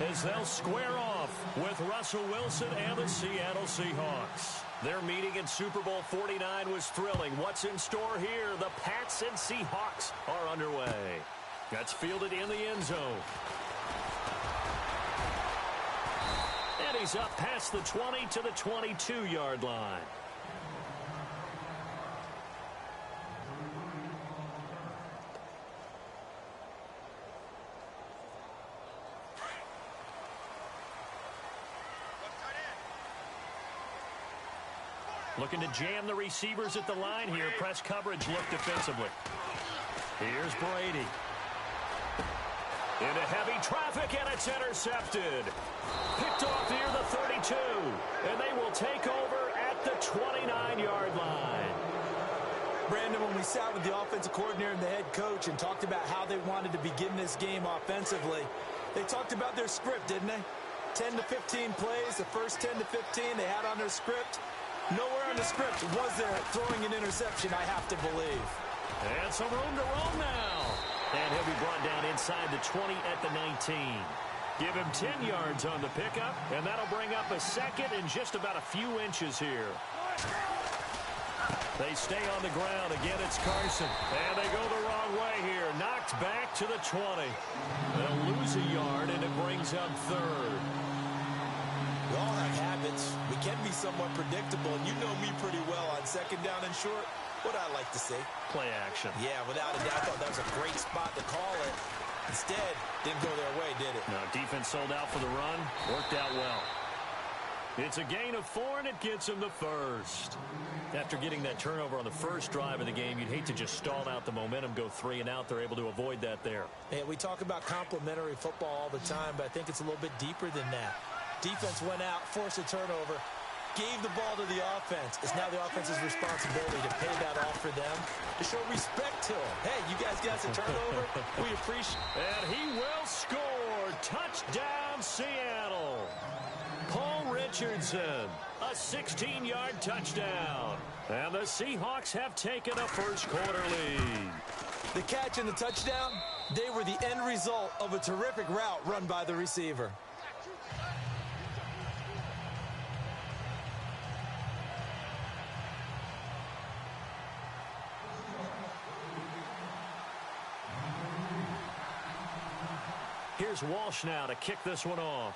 as they'll square off with Russell Wilson and the Seattle Seahawks. Their meeting in Super Bowl 49 was thrilling. What's in store here? The Pats and Seahawks are underway. That's fielded in the end zone. And he's up past the 20 to the 22-yard line. Looking to jam the receivers at the line here. Press coverage look defensively. Here's Brady. Into heavy traffic, and it's intercepted. Picked off near the 32. And they will take over at the 29-yard line. Brandon, when we sat with the offensive coordinator and the head coach and talked about how they wanted to begin this game offensively, they talked about their script, didn't they? 10 to 15 plays, the first 10 to 15 they had on their script. Nowhere on the script was there throwing an interception, I have to believe. And some room to roam now. And he'll be brought down inside the 20 at the 19. Give him 10 yards on the pickup, and that'll bring up a second and just about a few inches here. They stay on the ground. Again, it's Carson. And they go the wrong way here. Knocked back to the 20. They'll lose a yard, and it brings up third. We all have habits. We can be somewhat predictable, and you know me pretty well on second down and short. What I like to say. Play action. Yeah, without a doubt. I thought that was a great spot to call it. Instead, didn't go their way, did it? No, defense sold out for the run. Worked out well. It's a gain of 4, and it gets them the first. After getting that turnover on the first drive of the game, you'd hate to just stall out the momentum, go 3 and out. They're able to avoid that there. Hey, we talk about complementary football all the time, but I think it's a little bit deeper than that. Defense went out, forced a turnover, gave the ball to the offense. It's now the offense's responsibility to pay that off for them, to show respect to them. Hey, you guys got us a turnover. We appreciate it. And he will score. Touchdown, Seattle. Paul Richardson, a 16-yard touchdown. And the Seahawks have taken a first-quarter lead. The catch and the touchdown, they were the end result of a terrific route run by the receiver. Here's Walsh now to kick this one off.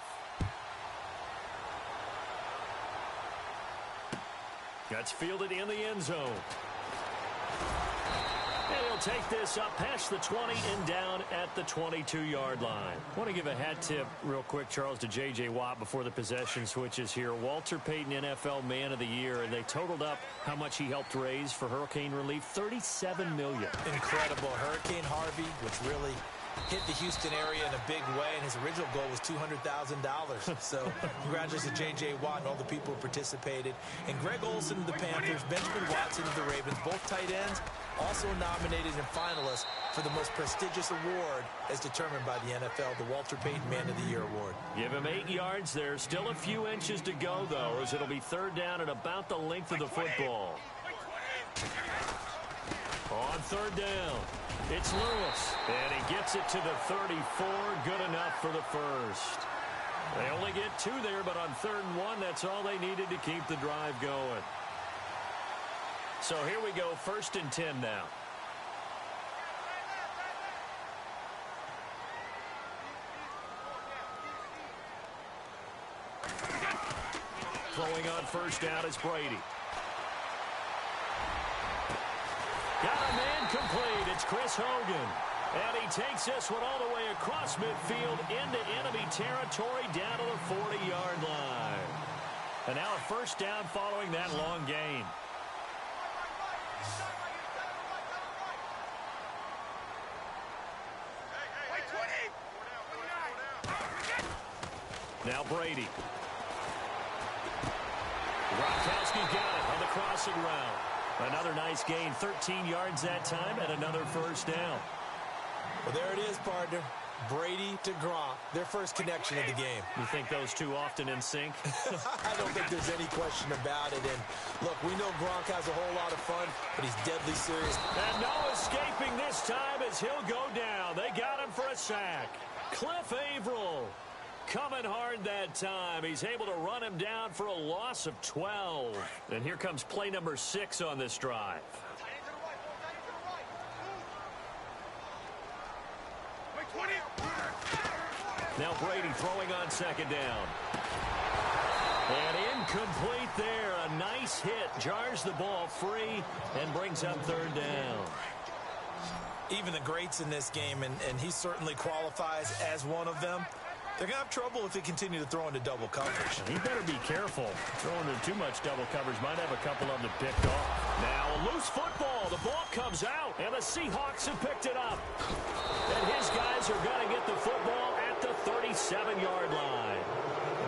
That's fielded in the end zone. And he'll take this up past the 20 and down at the 22-yard line. I want to give a hat tip real quick, Charles, to J.J. Watt before the possession switches here. Walter Payton, NFL Man of the Year, and they totaled up how much he helped raise for hurricane relief, $37 million. Incredible. Hurricane Harvey, which really hit the Houston area in a big way, and his original goal was $200,000. So congratulations to J.J. Watt and all the people who participated. And Greg Olsen of the Panthers, Benjamin Watson of the Ravens, both tight ends, also nominated and finalists for the most prestigious award as determined by the NFL, the Walter Payton Man of the Year Award. Give him 8 yards there. Still a few inches to go, though, as it'll be third down at about the length of the football. On third down, it's Lewis, and he gets it to the 34. Good enough for the first. They only get 2 there, but on 3rd and 1, that's all they needed to keep the drive going. So here we go, 1st and 10 now. Throwing on first down is Brady. Got a man complete. It's Chris Hogan. And he takes this one all the way across midfield into enemy territory down to the 40-yard line. And now a first down following that long gain. Now Brady. Gronkowski got it on the crossing route. Another nice gain, 13 yards that time, and another first down. Well, there it is, partner. Brady to Gronk, their first connection of the game. You think those two often in sync? I don't think there's any question about it. And look, we know Gronk has a whole lot of fun, but he's deadly serious. And no escaping this time as he'll go down. They got him for a sack. Cliff Averill coming hard that time. He's able to run him down for a loss of 12. And here comes play number 6 on this drive. Now Brady throwing on second down. And incomplete there. A nice hit. Jars the ball free and brings up third down. Even the greats in this game, and he certainly qualifies as one of them, they're going to have trouble if they continue to throw into double coverage. He better be careful. Throwing into too much double coverage might have a couple of them picked off. Now a loose football. The ball comes out, and the Seahawks have picked it up. And his guys are going to get the football at the 37-yard line.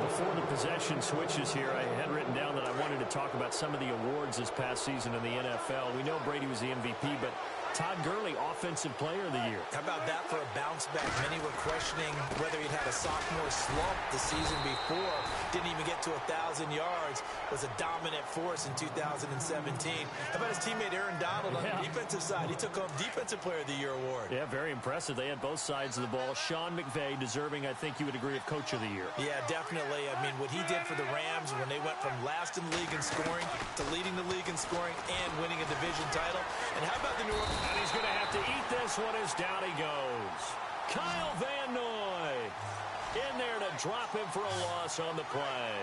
Before the possession switches here, I had written down that I wanted to talk about some of the awards this past season in the NFL. We know Brady was the MVP, but Todd Gurley, Offensive Player of the Year. How about that for a bounce back? Many were questioning whether he'd had a sophomore slump the season before. Didn't even get to 1,000 yards. Was a dominant force in 2017. How about his teammate Aaron Donald on the defensive side? He took home Defensive Player of the Year award. Yeah, very impressive. They had both sides of the ball. Sean McVay deserving, I think you would agree, of Coach of the Year. Yeah, definitely. I mean, what he did for the Rams when they went from last in the league in scoring to leading the league in scoring and winning a division title. And how about the New Orleans? And he's going to have to eat this one as down he goes. Kyle Van Noy in there to drop him for a loss on the play.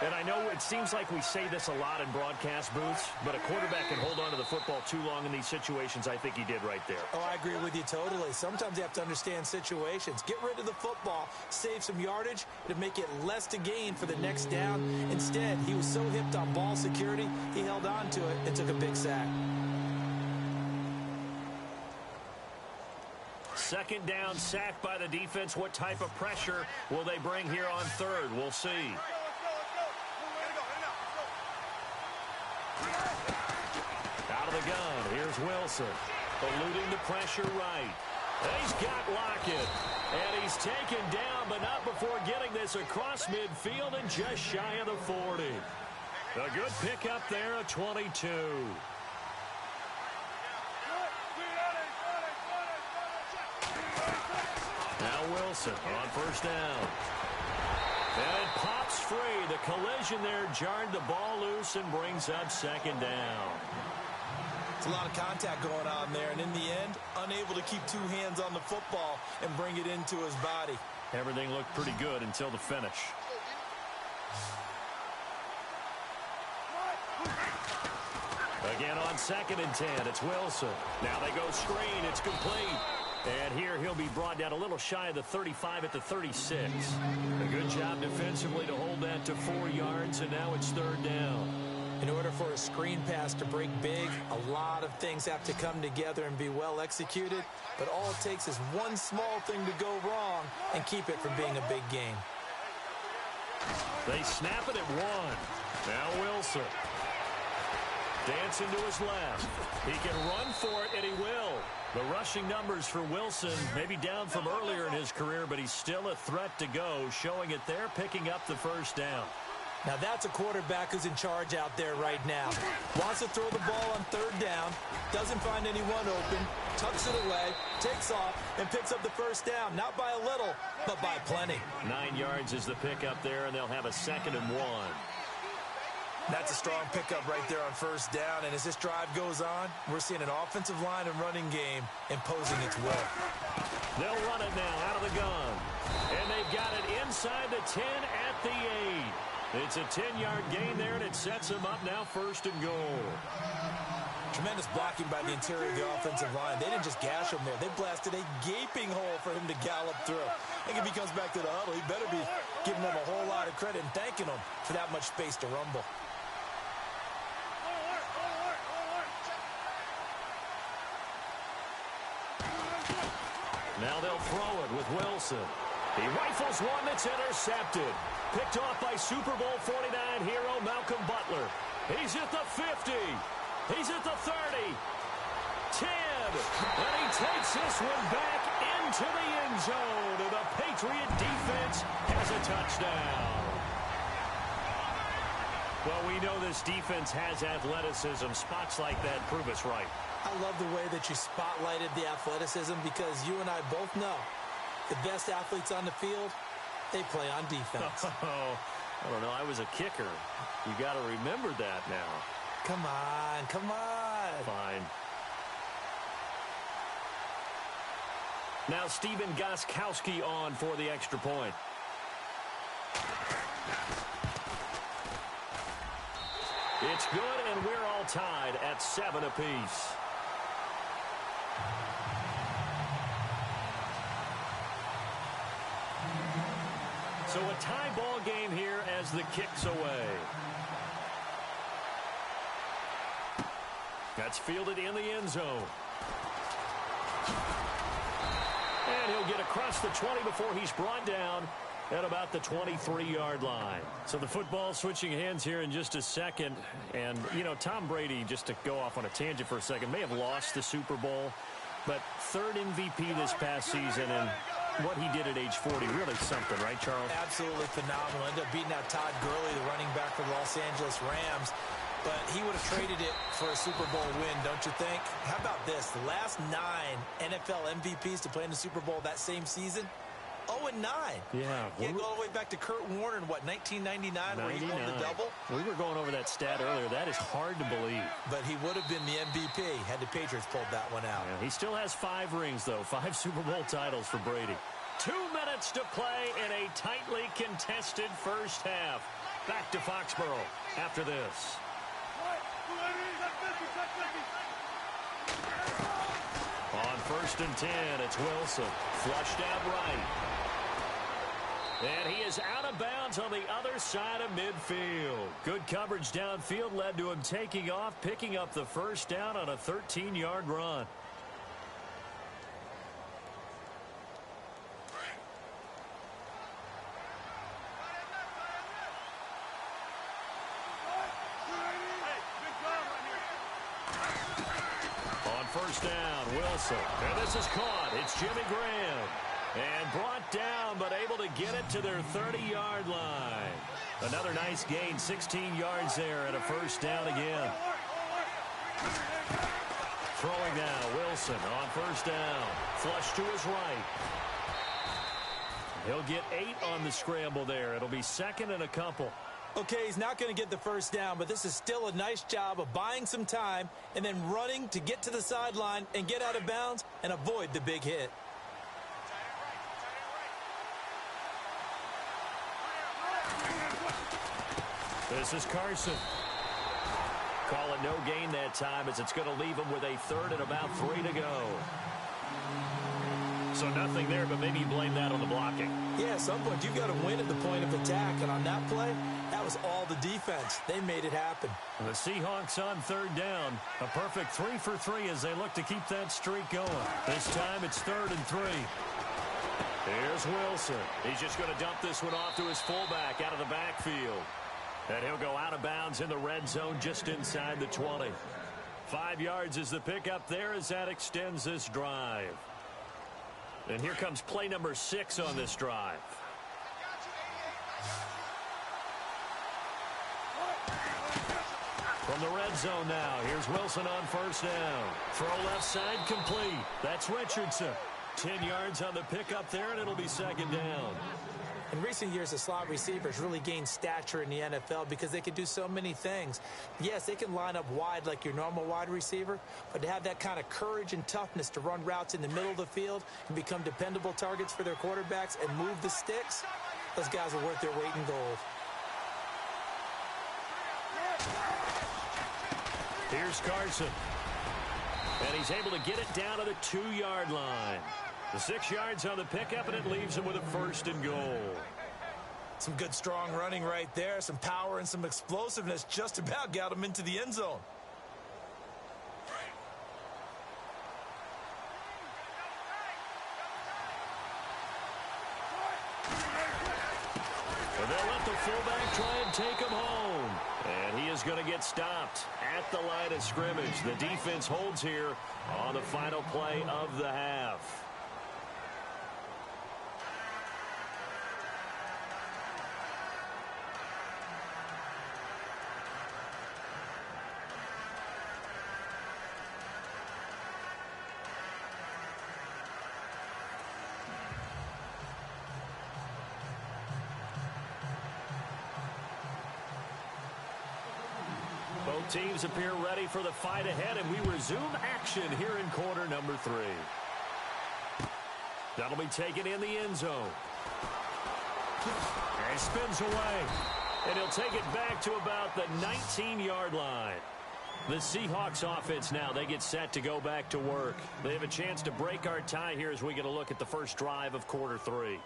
And I know it seems like we say this a lot in broadcast booths, but a quarterback can hold on to the football too long in these situations. I think he did right there. Oh, I agree with you totally. Sometimes you have to understand situations. Get rid of the football, save some yardage to make it less to gain for the next down. Instead, he was so hipped on ball security, he held on to it and took a big sack. Second down, sacked by the defense. What type of pressure will they bring here on third? We'll see. Out of the gun, here's Wilson. Eluding the pressure right. And he's got Lockett. And he's taken down, but not before getting this across midfield and just shy of the 40. A good pickup there, a 22. Now Wilson on first down. And it pops free. The collision there jarred the ball loose and brings up second down. It's a lot of contact going on there, and in the end, unable to keep two hands on the football and bring it into his body. Everything looked pretty good until the finish. Again on 2nd and 10, it's Wilson. Now they go screen, it's complete. And here he'll be brought down a little shy of the 35 at the 36. A good job defensively to hold that to 4 yards, and now it's third down. In order for a screen pass to break big, a lot of things have to come together and be well executed. But all it takes is one small thing to go wrong and keep it from being a big game. They snap it at 1. Now Wilson. Dancing to his left. He can run for it, and he will. The rushing numbers for Wilson maybe down from earlier in his career, but he's still a threat to go, showing it there, picking up the first down. Now that's a quarterback who's in charge out there right now. Wants to throw the ball on third down, doesn't find anyone open, tucks it away, takes off, and picks up the first down. Not by a little, but by plenty. 9 yards is the pickup there, and they'll have a 2nd and 1. That's a strong pickup right there on first down, and as this drive goes on, we're seeing an offensive line and running game imposing its will. They'll run it now out of the gun, and they've got it inside the 10 at the 8. It's a 10-yard gain there, and it sets them up now 1st and goal. Tremendous blocking by the interior of the offensive line. They didn't just gash him there. They blasted a gaping hole for him to gallop through. I think if he comes back to the huddle, he better be giving them a whole lot of credit and thanking them for that much space to rumble. Now they'll throw it with Wilson. He rifles one that's intercepted. Picked off by Super Bowl 49 hero Malcolm Butler. He's at the 50. He's at the 30. 10. And he takes this one back into the end zone. And the Patriot defense has a touchdown. Well, we know this defense has athleticism. Spots like that prove us right. I love the way that you spotlighted the athleticism because you and I both know the best athletes on the field, They play on defense. Oh, I don't know. I was a kicker. You got to remember that now. Come on, come on. Fine. Now Steven Gostkowski on for the extra point. It's good, and we're all tied at 7 apiece. So a tie ball game here as the kick's away. That's fielded in the end zone. And he'll get across the 20 before he's brought down at about the 23-yard line. So the football switching hands here in just a second. And, you know, Tom Brady, just to go off on a tangent for a second, may have lost the Super Bowl, but third MVP this past season, and what he did at age 40, really something, right, Charles? Absolutely phenomenal. Ended up beating out Todd Gurley, the running back for the Los Angeles Rams. But he would have traded it for a Super Bowl win, don't you think? How about this? The last 9 NFL MVPs to play in the Super Bowl that same season, 0-9. Yeah. You go all the way back to Kurt Warner in, what, 1999, where he won the double? We were going over that stat earlier. That is hard to believe. But he would have been the MVP had the Patriots pulled that one out. Yeah, he still has 5 rings, though. 5 Super Bowl titles for Brady. 2 minutes to play in a tightly contested first half. Back to Foxborough after this. On 1st and 10, it's Wilson. Flushed out right. And he is out of bounds on the other side of midfield. Good coverage downfield led to him taking off, picking up the first down on a 13-yard run. First down, Wilson. And this is caught. It's Jimmy Graham. And brought down, but able to get it to their 30-yard line. Another nice gain, 16 yards there and a first down again. Throwing now, Wilson on first down. Flush to his right. He'll get 8 on the scramble there. It'll be 2nd and a couple. Okay, he's not going to get the first down, but this is still a nice job of buying some time and then running to get to the sideline and get out of bounds and avoid the big hit. This is Carson. Call it no gain that time as it's going to leave him with a 3rd and about 3 to go. So nothing there, but maybe you blame that on the blocking. Yeah, at some point you've got to win at the point of attack, and on that play, that was all the defense. They made it happen. The Seahawks on 3rd down. A perfect 3 for 3 as they look to keep that streak going. This time it's 3rd and 3. Here's Wilson. He's just going to dump this one off to his fullback out of the backfield. And he'll go out of bounds in the red zone just inside the 20. 5 yards is the pickup there as that extends this drive. And here comes play number 6 on this drive. From the red zone now, here's Wilson on first down. Throw left side complete. That's Richardson. 10 yards on the pickup there, and it'll be 2nd down. In recent years, the slot receivers really gained stature in the NFL because they can do so many things. Yes, they can line up wide like your normal wide receiver, but to have that kind of courage and toughness to run routes in the middle of the field and become dependable targets for their quarterbacks and move the sticks, those guys are worth their weight in gold. Here's Carson. And he's able to get it down to the 2-yard line. The 6 yards on the pickup, and it leaves him with a 1st and goal. Some good, strong running right there. Some power and some explosiveness just about got him into the end zone. And they'll let the fullback try and take him home. And he is going to get stopped at the line of scrimmage. The defense holds here on the final play of the half. Both teams appear ready for the fight ahead, and we resume action here in quarter number 3. That'll be taken in the end zone. And spins away. And he'll take it back to about the 19-yard line. The Seahawks offense now, they get set to go back to work. They have a chance to break our tie here as we get a look at the first drive of quarter 3.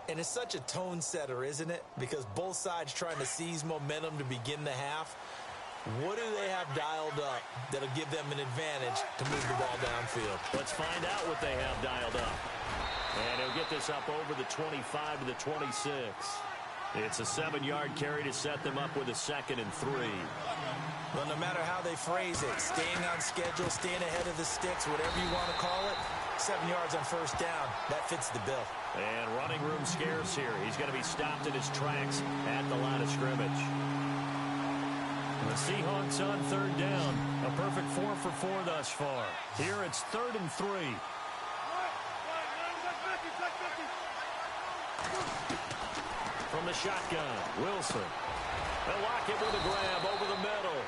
And it's such a tone setter, isn't it? Because both sides trying to seize momentum to begin the half. What do they have dialed up that'll give them an advantage to move the ball downfield? Let's find out what they have dialed up. And he'll get this up over the 25 to the 26. It's a 7-yard carry to set them up with a 2nd and 3. Well, no matter how they phrase it, staying on schedule, staying ahead of the sticks, whatever you want to call it, 7 yards on first down, that fits the bill. And running room scarce here. He's going to be stopped in his tracks at the line of scrimmage. The Seahawks on 3rd down. A perfect 4 for 4 thus far. Here it's 3rd and 3. From the shotgun, Wilson. They'll lock it with a grab over the middle.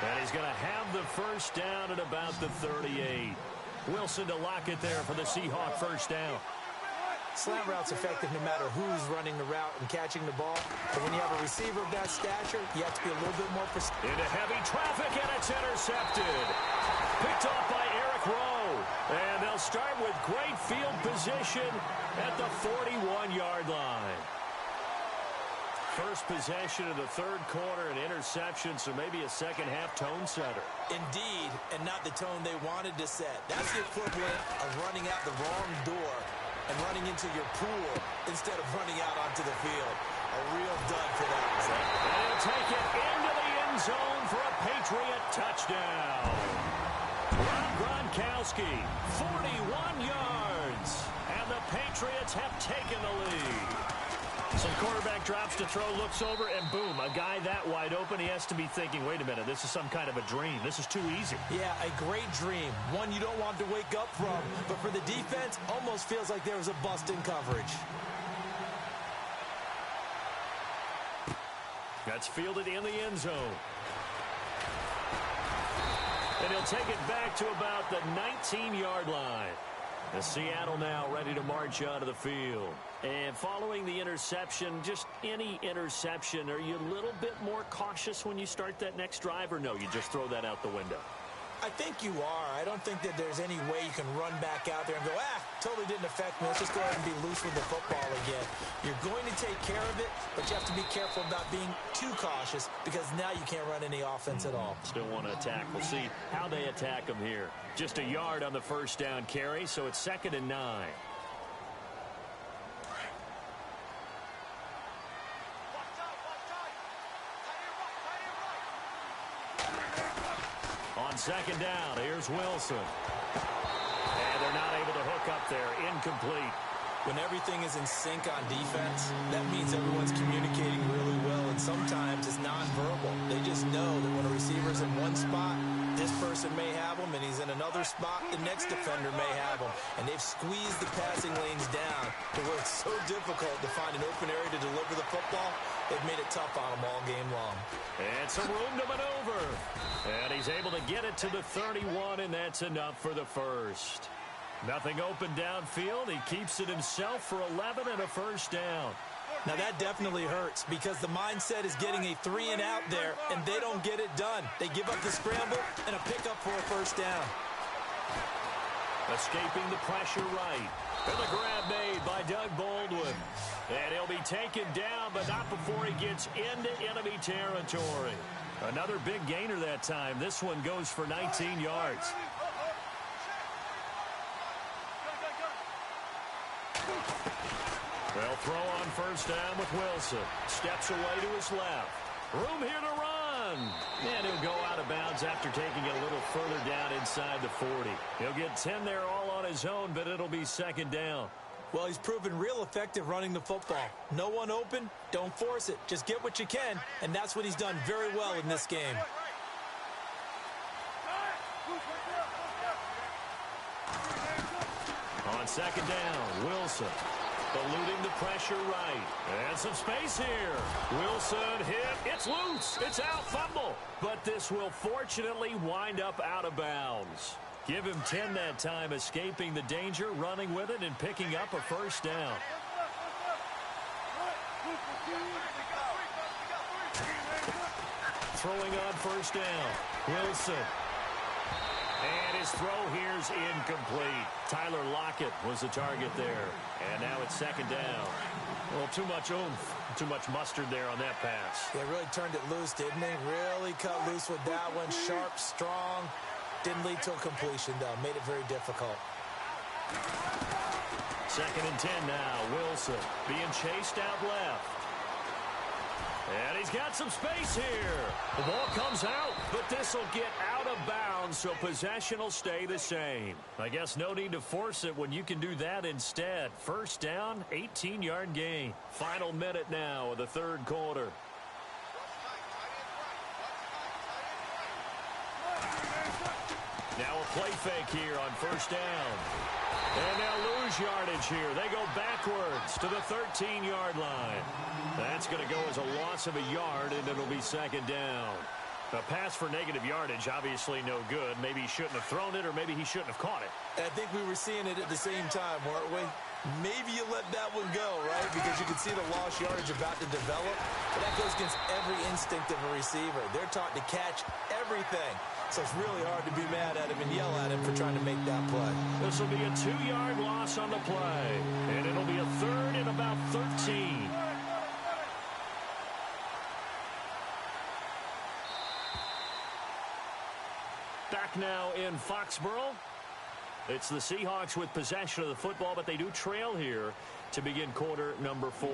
And he's going to have the first down at about the 38. Wilson to lock it there for the Seahawk first down. Slant route's effective no matter who's running the route and catching the ball. But when you have a receiver of that stature, you have to be a little bit more precise. Into heavy traffic, and it's intercepted. Picked off by Eric Rowe. And they'll start with great field position at the 41-yard line. First possession of the 3rd quarter, an interception, so maybe a second-half tone setter. Indeed, and not the tone they wanted to set. That's the equivalent of running out the wrong door and running into your pool instead of running out onto the field. A real dud for that. And he'll take it into the end zone for a Patriot touchdown. Rob Gronkowski, 41 yards, and the Patriots have taken the lead. Some quarterback drops to throw, looks over, and boom, a guy that wide open, he has to be thinking, wait a minute, this is some kind of a dream. This is too easy. Yeah, a great dream. One you don't want to wake up from. But for the defense, almost feels like there was a bust in coverage. That's fielded in the end zone. And he'll take it back to about the 19-yard line. The Seattle now ready to march onto the field. And following the interception, just any interception, are you a little bit more cautious when you start that next drive, or no, you just throw that out the window? I think you are. I don't think that there's any way you can run back out there and go, totally didn't affect me. Let's just go ahead and be loose with the football again. You're going to take care of it, but you have to be careful about being too cautious because now you can't run any offense at all. Still want to attack. We'll see how they attack them here. Just a yard on the first down carry, so it's 2nd and 9. On 2nd down, here's Wilson. And they're not able to hook up there. Incomplete. When everything is in sync on defense, that means everyone's communicating really well, and sometimes it's nonverbal. They just know that when a receiver's in one spot, this person may have him, and he's in another spot, the next defender may have him. And they've squeezed the passing lanes down to where it's so difficult to find an open area to deliver the football. They've made it tough on them all game long. And some room to maneuver. And he's able to get it to the 31, and that's enough for the first. Nothing open downfield. He keeps it himself for 11 and a first down. Now that definitely hurts because the mindset is getting a 3-and-out there, and they don't get it done. They give up the scramble and a pickup for a first down. Escaping the pressure right. And the grab made by Doug Baldwin. And he'll be taken down, but not before he gets into enemy territory. Another big gainer that time. This one goes for 19 yards. They'll throw on first down with Wilson. Steps away to his left. Room here to run. And he'll go out of bounds after taking it a little further down inside the 40. He'll get 10 there all on his own, but it'll be 2nd down. Well, he's proven real effective running the football. No one open, don't force it. Just get what you can, and that's what he's done very well in this game. On 2nd down, Wilson. eluding the pressure right. And some space here. Wilson hit. It's loose. It's out. Fumble. But this will fortunately wind up out of bounds. Give him 10 that time, escaping the danger, running with it, and picking up a first down. Throwing on first down. Wilson. And his throw here's incomplete. Tyler Lockett was the target there. And now it's second down. Well, too much oomph, too much mustard there on that pass. They really turned it loose, didn't they? Really cut loose with that one. Sharp, strong. Didn't lead to a completion, though. Made it very difficult. Second and 10 now. Wilson being chased out left. And he's got some space here. The ball comes out, but this will get out of bounds, so possession will stay the same. I guess no need to force it when you can do that instead. First down, 18-yard gain. Final minute now of the third quarter. Now a play fake here on first down. And they'll lose yardage here. They go backwards to the 13-yard line. That's going to go as a loss of a yard, and it'll be second down. A pass for negative yardage, obviously no good. Maybe he shouldn't have thrown it, or maybe he shouldn't have caught it. I think we were seeing it at the same time, weren't we? Maybe you let that one go, right? Because you can see the lost yardage about to develop. But that goes against every instinct of a receiver. They're taught to catch everything. So it's really hard to be mad at him and yell at him for trying to make that play. This will be a 2-yard loss on the play. And it'll be a third and about 13. Back now in Foxborough. It's the Seahawks with possession of the football, but they do trail here to begin quarter number 4.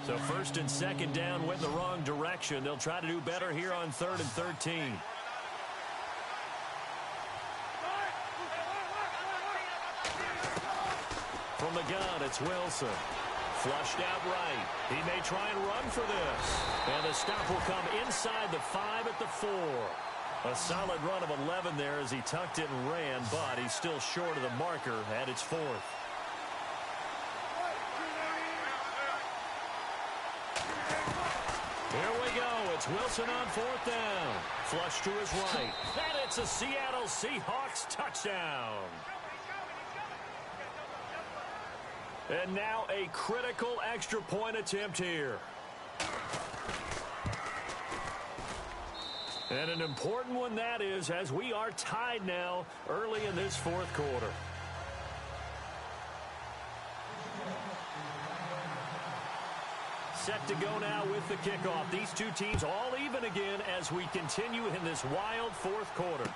So first and second down went in the wrong direction. They'll try to do better here on third and 13. From the gun, it's Wilson. Flushed out right. He may try and run for this. And the stop will come inside the 5 at the 4. A solid run of 11 there as he tucked it and ran, but he's still short of the marker at its 4th. Here we go. It's Wilson on 4th down. Flush to his right. And it's a Seattle Seahawks touchdown. And now a critical extra point attempt here. And an important one that is, as we are tied now early in this 4th quarter. Set to go now with the kickoff. These two teams all even again as we continue in this wild 4th quarter.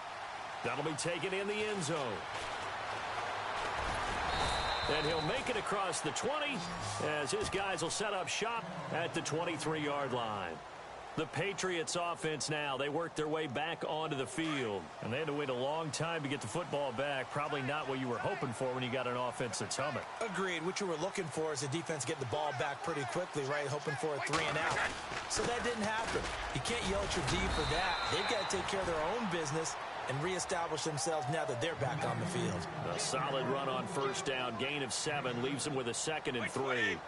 That'll be taken in the end zone. And he'll make it across the 20 as his guys will set up shop at the 23-yard line. The Patriots offense now, they work their way back onto the field. And they had to wait a long time to get the football back. Probably not what you were hoping for when you got an offense that's humming. Agreed. What you were looking for is the defense getting the ball back pretty quickly, right? Hoping for a 3 and out. So that didn't happen. You can't yell at your D for that. They've got to take care of their own business and reestablish themselves now that they're back on the field. A solid run on first down. Gain of 7 leaves them with a 2nd and 3.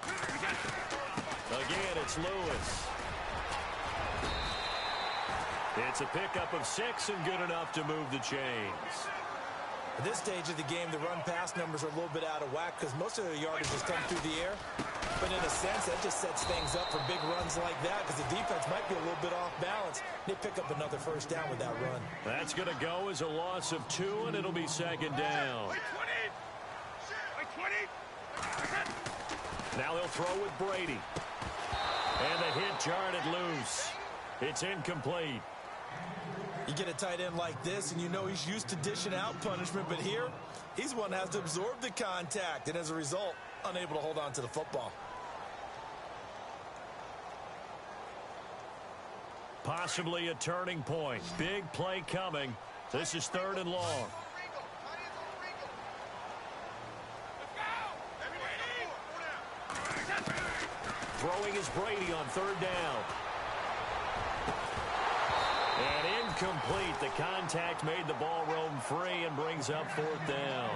Again, it's Lewis. It's a pickup of 6 and good enough to move the chains. At this stage of the game, the run-pass numbers are a little bit out of whack because most of their yardage has come through the air. But in a sense, that just sets things up for big runs like that because the defense might be a little bit off balance. They pick up another first down with that run. That's going to go as a loss of 2, and it'll be second down. Now they'll throw with Brady. And the hit jarred it loose. It's incomplete. You get a tight end like this, and you know he's used to dishing out punishment, but here, he's one that has to absorb the contact, and as a result, unable to hold on to the football. Possibly a turning point. Big play coming. This is 3rd and long. Throwing is Brady on 3rd down. And incomplete. The contact made the ball roam free and brings up fourth down.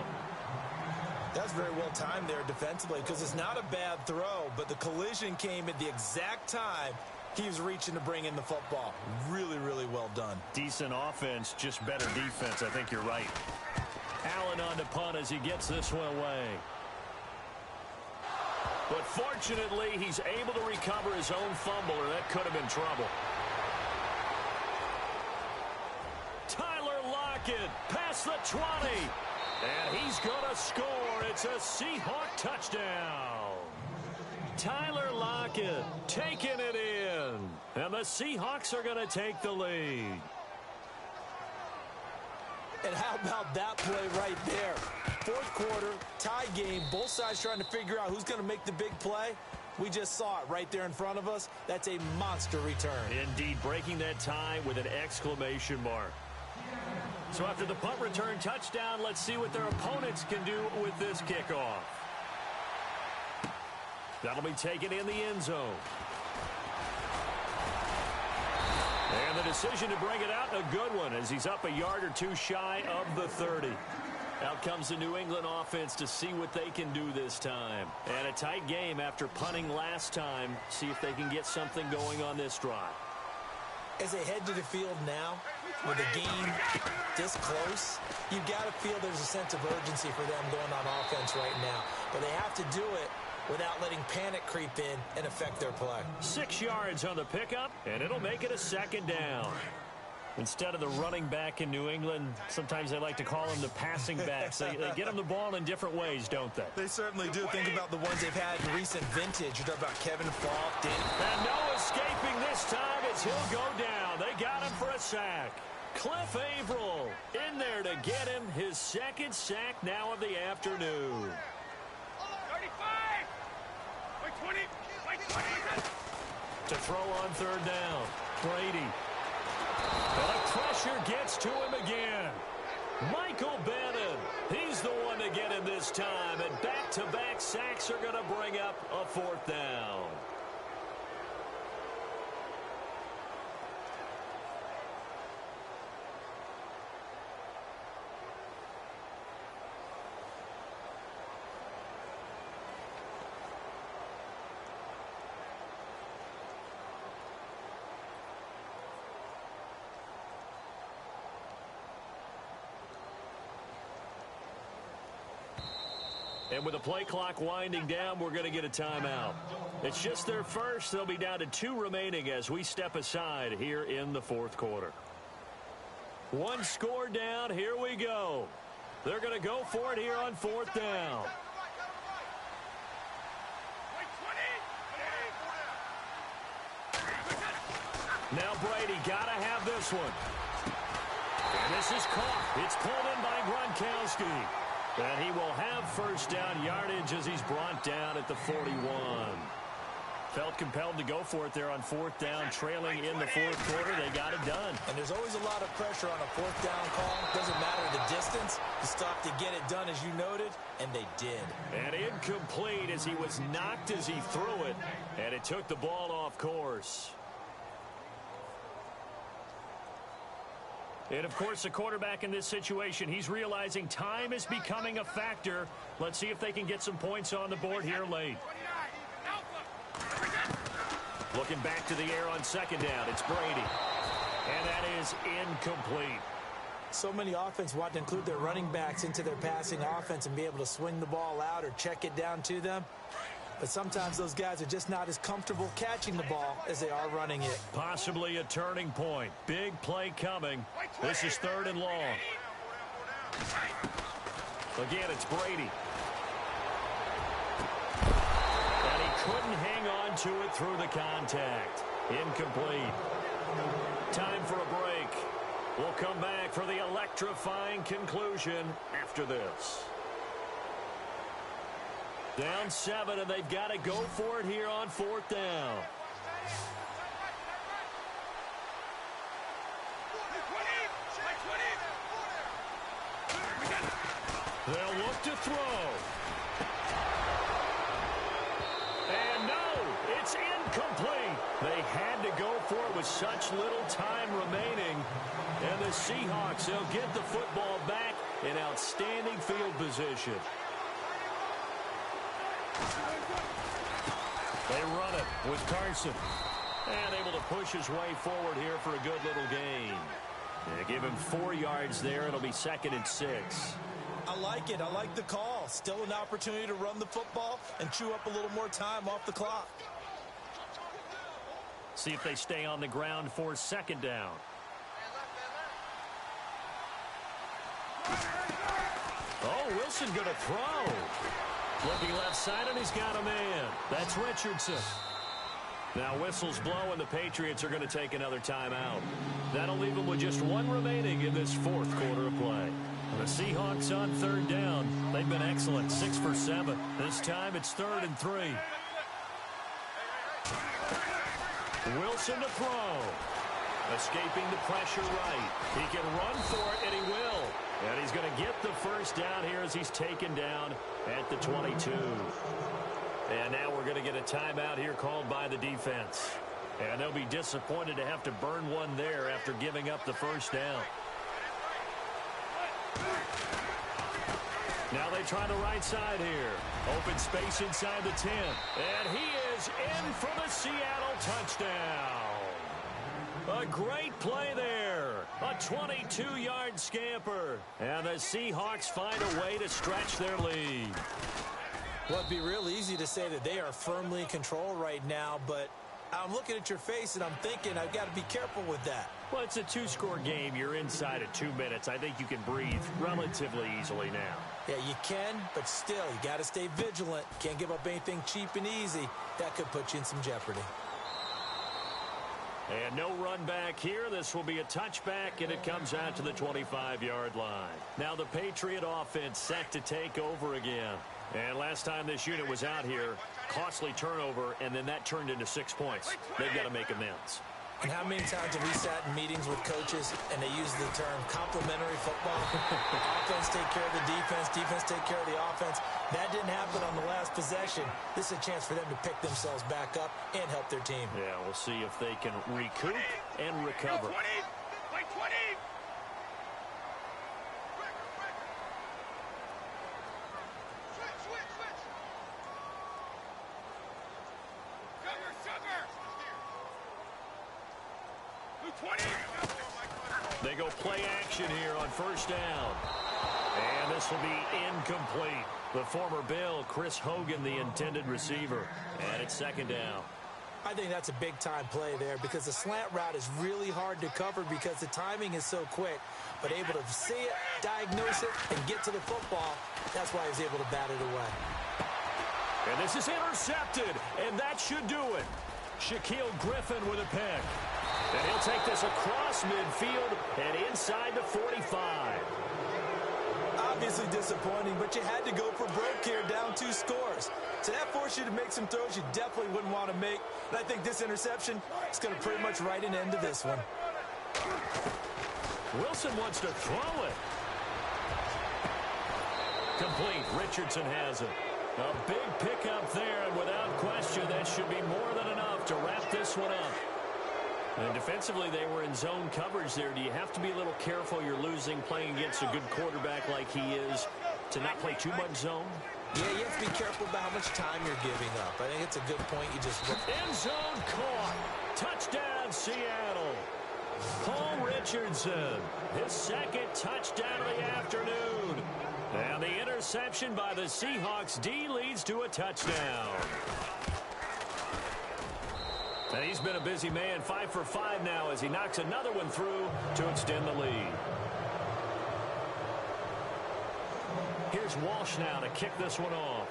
That's very well timed there defensively because it's not a bad throw, but the collision came at the exact time he was reaching to bring in the football. Really, really well done. Decent offense, just better defense. I think you're right. Allen on the punt as he gets this one away. But fortunately, he's able to recover his own fumble, or that could have been trouble. Tyler Lockett past the 20. And he's going to score. It's a Seahawk touchdown. Tyler Lockett taking it in. And the Seahawks are going to take the lead. And how about that play right there? Fourth quarter, tie game, both sides trying to figure out who's going to make the big play. We just saw it right there in front of us. That's a monster return. Indeed, breaking that tie with an exclamation mark. So after the punt return touchdown, let's see what their opponents can do with this kickoff. That'll be taken in the end zone. And the decision to bring it out, a good one, as he's up a yard or two shy of the 30. Out comes the New England offense to see what they can do this time. And a tight game after punting last time. See if they can get something going on this drive. As they head to the field now, with the game this close, you've got to feel there's a sense of urgency for them going on offense right now. But they have to do it without letting panic creep in and affect their play. 6 yards on the pickup, and it'll make it a second down. Instead of the running back in New England, sometimes they like to call them the passing backs. They get them the ball in different ways, don't they? They certainly do. Think about the ones they've had in recent vintage. You're talking about Kevin Falk, and no escaping this time as he'll go down. They got him for a sack. Cliff Averill in there to get him his second sack now of the afternoon. 35! Wait, 20! Wait, 20! To throw on third down, Brady. And the pressure gets to him again. Michael Bannon, he's the one to get him this time. And back-to-back sacks are going to bring up a fourth down. And with the play clock winding down, we're going to get a timeout. It's just their first. They'll be down to 2 remaining as we step aside here in the fourth quarter. 1 score down. Here we go. They're going to go for it here on fourth down. Now Brady got to have this one. And this is caught. It's pulled in by Gronkowski. And he will have first down yardage as he's brought down at the 41. Felt compelled to go for it there on fourth down, trailing in the fourth quarter. They got it done. And there's always a lot of pressure on a fourth down call. Doesn't matter the distance. You stop to get it done, as you noted, and they did. And incomplete as he was knocked as he threw it, and it took the ball off course. And, of course, the quarterback in this situation, he's realizing time is becoming a factor. Let's see if they can get some points on the board here late. Looking back to the air on second down, it's Brady. And that is incomplete. So many offense want to include their running backs into their passing offense and be able to swing the ball out or check it down to them. But sometimes those guys are just not as comfortable catching the ball as they are running it. Possibly a turning point. Big play coming. This is third and long. Again, it's Brady. And he couldn't hang on to it through the contact. Incomplete. Time for a break. We'll come back for the electrifying conclusion after this. Down 7, and they've got to go for it here on fourth down. They'll look to throw. And no, it's It's incomplete. They had to go for it with such little time remaining. And the Seahawks, they'll get the football back in outstanding field position. They run it with Carson. And able to push his way forward here for a good little gain. They give him 4 yards there. It'll be 2nd and 6. I like it. I like the call. Still an opportunity to run the football and chew up a little more time off the clock. See if they stay on the ground for 2nd down. Oh, Wilson going to throw. Looking left side, and he's got a man. That's Richardson. Now whistles blow, and the Patriots are going to take another timeout. That'll leave them with just 1 remaining in this 4th quarter of play. The Seahawks on 3rd down. They've been excellent, 6 for 7. This time it's 3rd and 3. Wilson to throw. Escaping the pressure right. He can run for it, and he will. And he's going to get the 1st down here as he's taken down at the 22. And now we're going to get a timeout here called by the defense. And they'll be disappointed to have to burn one there after giving up the 1st down. Now they try the right side here. Open space inside the 10. And he is in for the Seattle touchdown. A great play there. A 22-yard scamper. And the Seahawks find a way to stretch their lead. Well, it'd be real easy to say that they are firmly in control right now, but I'm looking at your face and I'm thinking I've got to be careful with that. Well, it's a 2-score game. You're inside at 2 minutes. I think you can breathe relatively easily now. Yeah, you can, but still, you got to stay vigilant. Can't give up anything cheap and easy. That could put you in some jeopardy. And no run back here. This will be a touchback, and it comes out to the 25-yard line. Now the Patriot offense set to take over again. And last time this unit was out here, costly turnover, and then that turned into 6 points. They've got to make amends. And how many times have we sat in meetings with coaches and they use the term complementary football? Offense take care of the defense, defense take care of the offense. That didn't happen on the last possession. This is a chance for them to pick themselves back up and help their team. Yeah, we'll see if they can recoup and recover. 20, like 20. They go play action here on 1st down. And this will be incomplete. The former Bill, Chris Hogan, the intended receiver. And it's 2nd down. I think that's a big-time play there because the slant route is really hard to cover because the timing is so quick. But able to see it, diagnose it, and get to the football, that's why he was able to bat it away. And this is intercepted, and that should do it. Shaquille Griffin with a pick. And he'll take this across midfield and inside the 45. Obviously disappointing, but you had to go for broke here, down 2 scores. So that forced you to make some throws you definitely wouldn't want to make. And I think this interception is going to pretty much write an end to this one. Wilson wants to throw it. Complete. Richardson has it. A big pickup there, and without question, that should be more than enough to wrap this one up. And defensively, they were in zone coverage there. Do you have to be a little careful? You're losing playing against a good quarterback like he is to not play too much zone? Yeah, you have to be careful about how much time you're giving up. I think it's a good point. You just end zone caught. Touchdown, Seattle. Paul Richardson, his 2nd touchdown of the afternoon. And the interception by the Seahawks D leads to a touchdown. And he's been a busy man, 5 for 5 now as he knocks another one through to extend the lead. Here's Walsh now to kick this one off.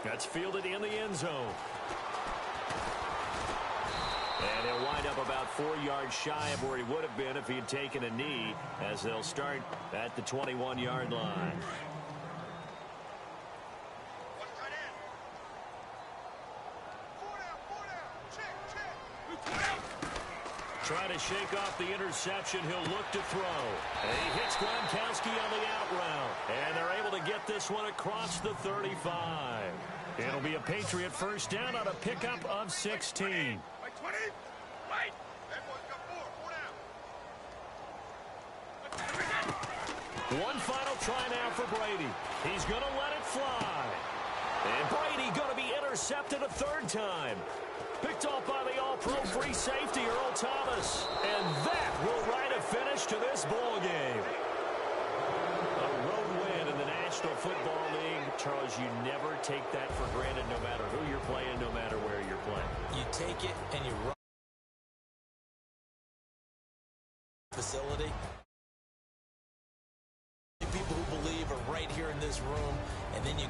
That's fielded in the end zone. And he'll wind up about 4 yards shy of where he would have been if he had taken a knee, as they'll start at the 21-yard line. Trying to shake off the interception. He'll look to throw. And he hits Gronkowski on the out route. And they're able to get this one across the 35. It'll be a Patriot first down on a pickup of 16. By 20. Right. Everyone's got 4 down. One final try now for Brady. He's going to let it fly. And Brady going to be intercepted a third time. Picked off by the all-pro free safety, Earl Thomas. And that will write a finish to this ball game. A road win in the National Football League. Charles, you never take that for granted no matter who you're playing, no matter where you're playing. You take it and you run facility. People who believe are right here in this room, and then you